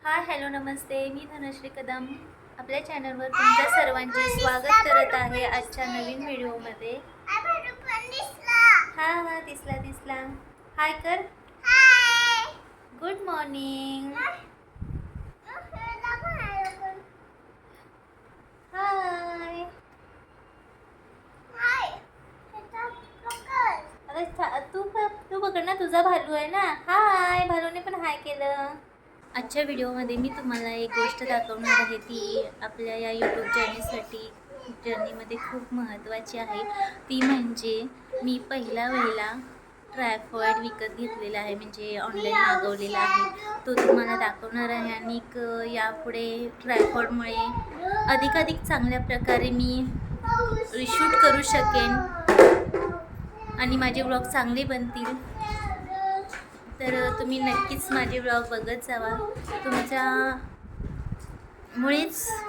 Hi hello नमस्ते, मी धनश्री कदम आपल्या चॅनलवर तुमच्या सर्वांचे स्वागत करत आहे आजच्या नवीन व्हिडिओमध्ये। हा हा दिसला हाय कर। Good morning. हाय अरे तू बघ ना, तुझा भालू आहे ना। हाय, भालूने पण हाय केलं। आजच्या व्हिडिओमध्ये मी तुम्हाला एक गोष्ट दाखवणार आहे, ती आपल्या या यूट्यूब जर्नीमध्ये खूप महत्त्वाची आहे। ती म्हणजे मी पहिला ट्रायपॉड विकत घेतलेला आहे, म्हणजे ऑनलाईन मागवलेला आहे। तो तुम्हाला दाखवणार आहे आणि यापुढे ट्रायपॉडमुळे अधिकाधिक चांगल्या प्रकारे मी शूट करू शकेन आणि माझे व्लॉग चांगले बनतील। तर तुम्ही नक्कीच माझे व्लॉग बघत जावा।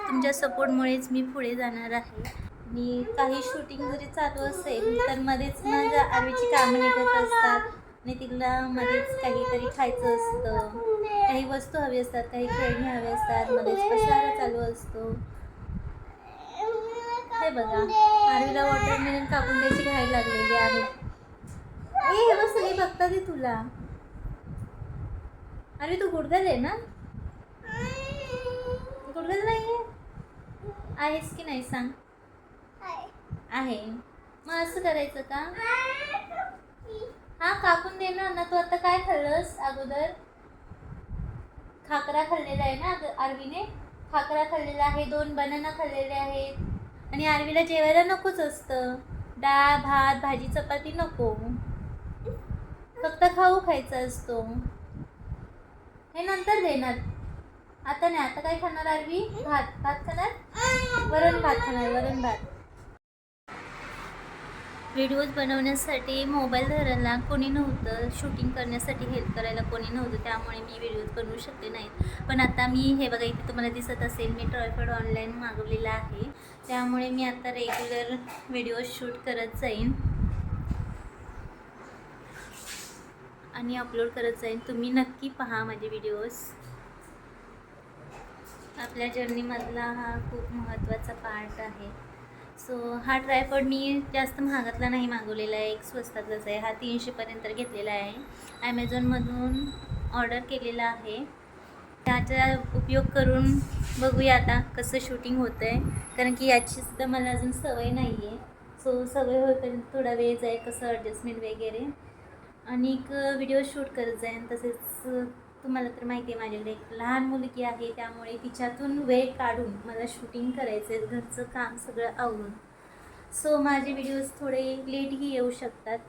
तुमच्या सपोर्टमुळेच मी पुढे जाणार आहे। आणि काही शूटिंग जरी चालू असेल तर मध्येच माझ्या आर्वीची कामं निघत असतात आणि तिला मध्येच काहीतरी खायचं असतं, काही वस्तू हवी असतात, काही खेळणी हवे असतात, मध्येच पसारा चालू असतो। हे बघा, आर्वीला वॉटरमेलन कापून द्यायची घाई लागलेली आहे। हे बघ, सगळी बघतात ते तुला। आर्वी तू गुडगल आहे ना? गुडगल नाही आहेस की नाही सांग? आहे। मग असं करायचं का? हा, कापून देणार ना। तू आता काय खाल्लंस अगोदर? खाकरा खाल्लेला आहे ना आर्वीने? खाकरा खाल्लेला आहे, 2 बनाना खाल्लेले आहेत। आणि आर्वीला जेवायला नकोच असतं, डाळ भात भाजी चपाती नको, फक्त खाऊ खायचा असतो। हे नंतर देणार, आता नाही। आता काय खाणार आर्वी? भात खाणार, वरण भात खाणार, वरण भात। व्हिडिओज बनवण्यासाठी मोबाईल धरायला कोणी नव्हतं, शूटिंग करण्यासाठी हेल्प करायला कोणी नव्हतं, त्यामुळे मी व्हिडिओज बनवू शकले नाहीत। पण आता मी हे बघा, इथे तुम्हाला दिसत असेल, मी ट्रायपॉड ऑनलाईन मागवलेला आहे, त्यामुळे मी आता रेग्युलर व्हिडिओज शूट करत जाईन आणि अपलोड करत जाईन। तुम्ही नक्की पहा माझे व्हिडिओज। आपल्या जर्नीमधला हा खूप महत्त्वाचा पार्ट आहे। सो हा ट्रायपॉड मी जास्त महागातला नाही मागवलेला आहे, एक स्वस्तातलाच आहे। हा 300 पर्यंत घेतलेला आहे, ॲमेझॉनमधून ऑर्डर केलेला आहे। त्याचा उपयोग करून बघूया आता कसं शूटिंग होतं आहे, कारण की याचीसुद्धा मला अजून सवय नाही आहे। सो सवय होईपर्यंत थोडा वेळ जाईल, कसं ॲडजस्टमेंट वगैरे, आणि एक व्हिडिओ शूट करत जाईन। तसेच तुम्हाला तर माहिती आहे, माझ्याकडे एक लहान मुलगी आहे, त्यामुळे तिच्यातून वेळ काढून मला शूटिंग करायचं आहे, घरचं काम सगळं आवरून। सो माझे व्हिडिओज थोडे लेटही येऊ शकतात,